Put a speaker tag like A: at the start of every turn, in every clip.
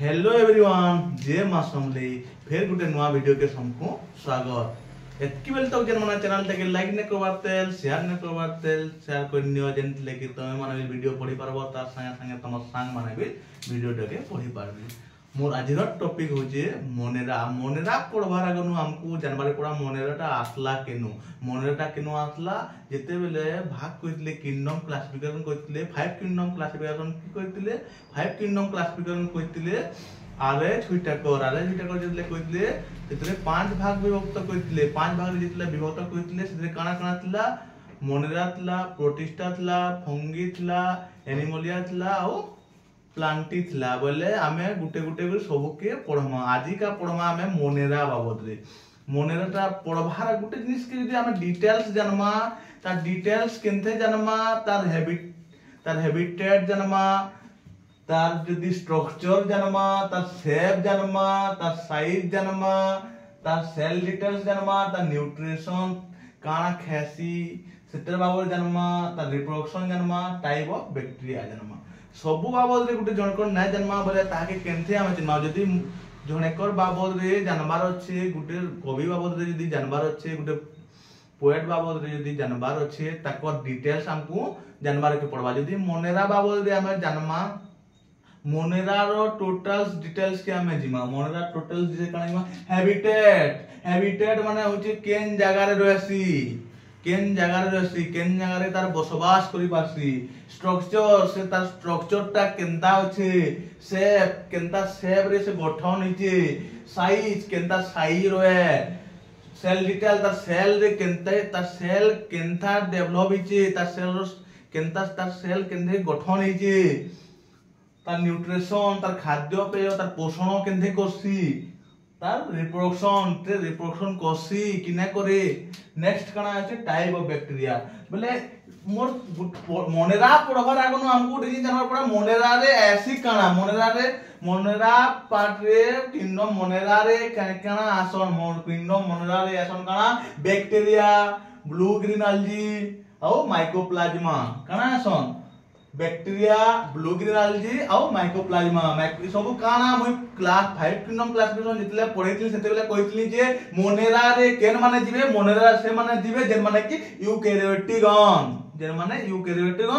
A: Hello everyone जय मां समले फिर गुटे नुआ वीडियो के समको स्वागत एतकी बेल तक जन मना चैनल तक लाइक न करबातेल शेयर करनियो जेन लेके तमे माने वीडियो पढी परबो तार संगे संगे तम संग माने भी वीडियो टाके पढी पारबी मोर आजिर टॉपिक होचे मोनेरा पढ़वार आगनु हमको जानबारे पड़ा मोनेराटा आसला केनु आसला जेते बेले भाग कइतले किंगडम क्लासिफिकेशन कइतले 5 किंगडम क्लासिफिकेशन की कइतले 5 किंगडम क्लासिफिकेशन कइतले आरएच हुइटाकर जेतले कइतले तेतले 5 भाग विभक्त कइतले 5 भाग जेतले विभक्त कइतले सेतले काना काना थिला मोनेरा थिला प्रोटिस्टा थिला फंगी थिला एनिमोलिया थिला और प्लांटी थिला बोले आमे गुटे गुटे कर सब के पढ़मा आजि का पढ़मा आमे मोनेरा बाबद रे मोनेराटा पढ़बार गुटे जिनिस के यदि आमे डिटेल्स जानमा तार डिटेल्स केनथे जानमा तार हैबिटेट जानमा तार यदि स्ट्रक्चर जानमा तार शेप जानमा तार साइज जानमा तार सेल डिटेल्स जानमा तार न्यूट्रिशन काना खेसी सेटर बाबद जानमा तार रिप्रोडक्शन जानमा टाइप ऑफ बैक्टीरिया जानमा सब बाबद रे गुटे जनकर ना जन्मा बोले ताके केनथे आमे जन्मा जदी जनेकर बाबद रे जानबार अछि गुटे कवि बाबद रे जदी जानबार अछि गुटे पोएट बाबद रे जदी जानबार अछि ताकर डिटेल्स हमकु जानबार के पड़बा जदी मोनेरा बाबद रे आमे जानमा मोनेरा रो टोटल्स डिटेल्स के आमे जिमा मोनेरा टोटल्स जे कानिमा हैबिटेट माने होछि केन जगह रे रहसी केन जगह रे तार बसवास करि पासी स्ट्रक्चर से तार स्ट्रक्चर ता केनता अछि शेप केनता शेप रे से गठन हिचे साइज केनता साइज रोए सेल डिटेल तार सेल रे केनते तार सेल केनता डेवलप हिचे तार सेल केनते गठन हिचे तार न्यूट्रिशन तार खाद्य पेय तार पोषण केनते करसी तार रिप्रोडक्शन कोसी किने करे नेक्स्ट कना আছে टाइप ऑफ बैक्टीरिया बोले मोर मोनेरा पढ़वार आगनु हमको डिजी जानवर पड़ा मोनेरा रे ऐसी कना मोनेरा पार्ट रे किंगडम मोनेरा रे कना आसन किंगडम मोनेरा रे आसन कना बैक्टीरिया ब्लू ग्रीन algae और माइकोप्लाज्मा कना आसन बैक्टीरिया ब्लू ग्रीन algae और माइकोप्लाज्मा सब काना মই क्लास 5 किंगडम क्लासिफिकेशन जितले पढैथिल सेतेबेले कहितली जे मोनेरा रे केन माने जिवे मोनेरा से माने जिवे जेन माने कि यूकैरियोटिगन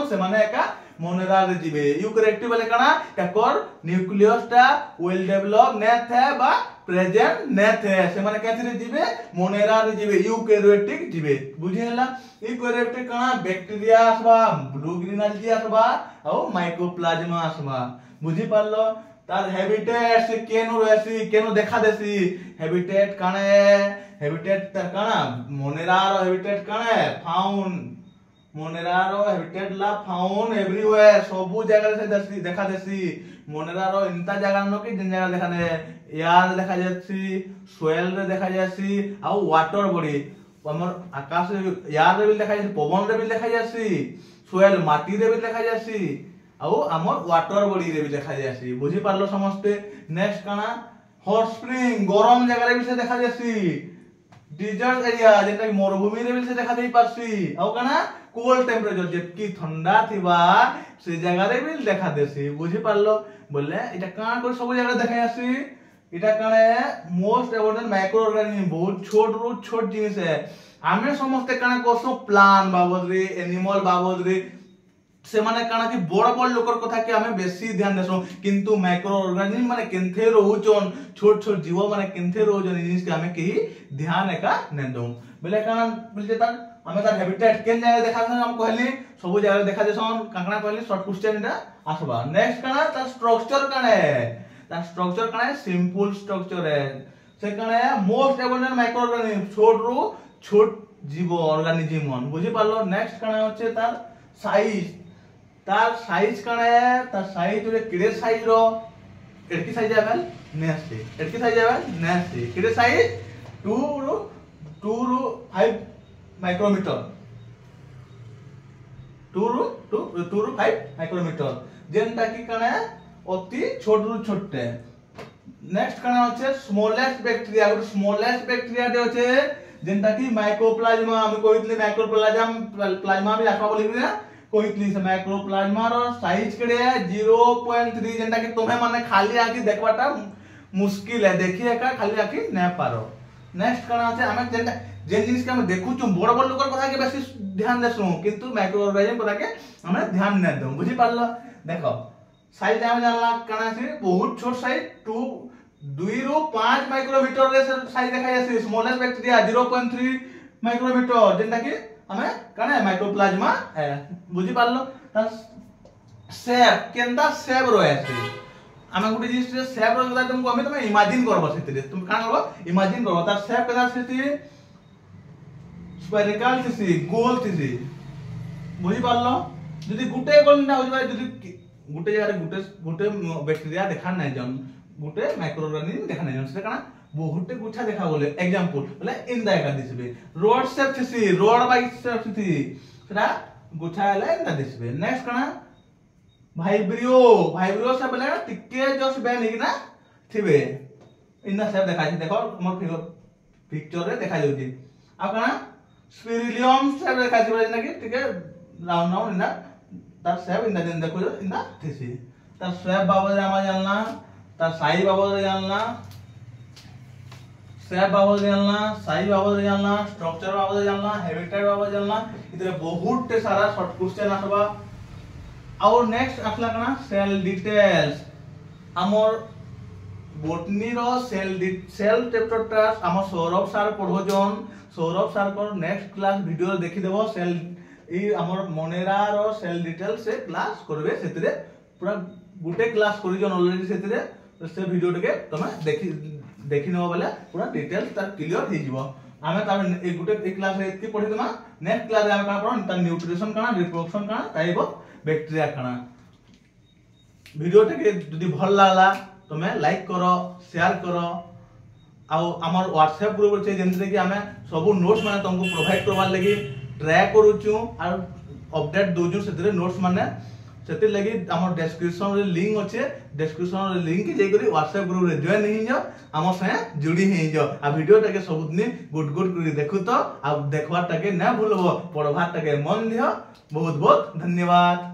A: से माने एका मोनेरा रे जिवे यूकैरियोटिक बोले काना ताकर न्यूक्लियस ता वेल डेवलप ने थे बा प्रेजेंट ने थे से माने केथरे जिवे मोनेरा रे जिवे यूकैरियोटिक जिवे बुझिहला यूकैरियोटिक काना बैक्टीरिया आसबा ब्लू ग्रीन algae आसबा और माइकोप्लाज्मा आसबा बुझि पारलो तार हैबिटेट से केनो देखा देसी हैबिटेट तार काना मोनेरा रो हैबिटेट काना फाउंड मोनेरा रो हैबिटेट ला फाउंड एवरीवेयर सब जगह से देखा देसी मोनेरा रो इंता जगह न कि जिन जगह देखा ने एयर देखा जासी सोइल रे देखा जासी आ वाटर बॉडी हमर आकाश रे एयर रे भी देखा जासी पवन रे भी देखा जासी सोइल माटी रे भी देखा जासी आउ हमर वाटर बॉडी रे भी देखा जासी बुझि पारलो समस्ते नेक्स्ट काना हॉट स्प्रिंग गरम जगह रे भी से देखा जासी डिजर्ट एरिया जेटा कि मरुभूमि रे भी से देखा देई पारसी आउ काना कोल्ड टेम्परेचर जेतकी ठंडा थिबा से जगह रे भी देखा देसी बुझि पारलो बोले इटा काना को सब जगह देखा जासी इटा काने मोस्ट इम्पोर्टेंट माइक्रो ऑर्गेनिज्म बहुत छोट जिनिस है आमे समस्त काना कोसो प्लांट बाबद रे एनिमल बाबद रे से माने काना कि बड़ लोकर कथा कि हमें बेसी ध्यान देसो किंतु माइक्रो ऑर्गेनिज्म माने केनथे रहउचन छोट जीव माने केनथे रहउचन जिनिस के हमें कही ध्यान एका ने दउ बोले काना बोलते तार हमें तार हैबिटेट केन जगह देखा हम कहली सब जगह देखा देसन काकना कहली शॉर्ट क्वेश्चन एटा आसबा नेक्स्ट काना तार स्ट्रक्चर काना है सिंपल स्ट्रक्चर है से काना है मोस्ट एबंडेंट माइक्रो ऑर्गेनिज्म छोट जीव ऑर्गेनिज्म बुझि पारलो नेक्स्ट काना होचे तार साइज काना है तार साइज रे किडे साइज रो एडकी साइज आवेल नेक्स्ट किडे साइज 2 रू 5 माइक्रोमीटर 2 रू 5 माइक्रोमीटर जेनटा की काना अति छोट रू छोटे नेक्स्ट काना होचे स्मॉलेस्ट बैक्टीरिया दे होचे जेनटा की माइकोप्लाज्मा हम कहितले माइक्रोप्लाज्मा भी आखबा बोलिबी ना कोइतली से माइक्रोप्लाज्मा रो साइज केड़े है 0.3 जेंटा कि तुम्हें माने खाली आखि देखबाटा मुश्किल है देखिए का खाली आखि नै पारो। नेक्स्ट कना আছে আমি যেটা যে জিনিস কে আমি দেখুচু বড় বড় লোকৰ কথা কে বেশি ध्यान देसु किंतु माइक्रो ऑर्गेनिज्म কথা के हमें ध्यान नै दउ बुझी पारलो। देखो साइज हम जानला कना আছে बहुत छोट साइज 2 रो 5 माइक्रोमीटर रे साइज देखा जासी स्मॉलेस्ट बैक्टीरिया 0.3 माइक्रोमीटर जेंटा कि हमें कना माइक्रोप्लाज्मा है बुझी पारलो। त शेप केंदा शेप रहे छै आमे गुटे जिनिस रे शेप रो तुमको हमें तुम इमेजिन करबो सेतिरे तुम कान करबो इमेजिन करबो तार शेप केदा सेति स्फेरिकल थिसी गोल थिसी बुझी पारलो। जदी गुटे गोल ना हो जाय जदी गुटे जगह गुटे बैक्टीरिया देखा नै जन गुटे माइक्रो ऑर्गेनिज्म देखा नै जन से काना बहुते गुच्छा देखा बोले एग्जांपल बोले इंदा का दिसबे रोड शेप थिसी रोड बाई शेप थिसी सेटा गुच्छा हले इंदा दिसबे। नेक्स्ट काना भाइब्रियो से बोले टिके जस्ट बेन हिना थिबे इंदा शेप देखा छी देखो मोर पिक्चर रे देखा जाउची। आ काना स्पिरिलियम शेप देखा छी बोले कि टिके राउंड राउंड इंदा तार शेप इंदा देन देखो इंदा थिसी तार शेप बाबत आमा जानना तार साइज बाबत जानना शेप बाबत जानना साइज बाबत जानना स्ट्रक्चर बाबत जानना हैबिटेट बाबत जानना इतरे बहुत सारा शॉर्ट क्वेश्चन आसबा। और नेक्स्ट आसला कना सेल डिटेल्स हमर बोटनी रो सेल चैप्टर हमर सौरभ सर पढोजन सौरभ सर को नेक्स्ट क्लास वीडियो देखि देबो सेल ई हमर मोनेरा रो सेल डिटेल से क्लास करबे सेतिरे पूरा गुटे क्लास करिजन ऑलरेडी सेतिरे से वीडियो के तमे देखि नबो बेले पूरा डिटेल तार क्लियर हे जिवो। आमे तार एक गुटे एक क्लास रे एतकी पढि देमा नेक्स्ट क्लास रे आमे का पढन तार न्यूट्रिशन काना रिप्रोडक्शन काना टाइप ऑफ बैक्टीरिया काना। वीडियो टे जदी भल लागला तमे लाइक करो शेयर करो आ हमर व्हाट्सएप ग्रुप छै जेंते कि हमें सब नोट्स माने तुमको प्रोवाइड करवार लागि ट्राई करूछु और अपडेट दोजु सेतरे नोट्स माने सेते लागि हमर डिस्क्रिप्शन रे लिंक अछि डिस्क्रिप्शन रे लिंक जे करी व्हाट्सएप ग्रुप रे जॉइन हे जो हमर से जुड़ी हे जो आ वीडियो टाके सबदिन गुड करी देखु तो आ देखवार टाके ना भूलबो पढवार टाके मन दियो। बहुत बहुत धन्यवाद।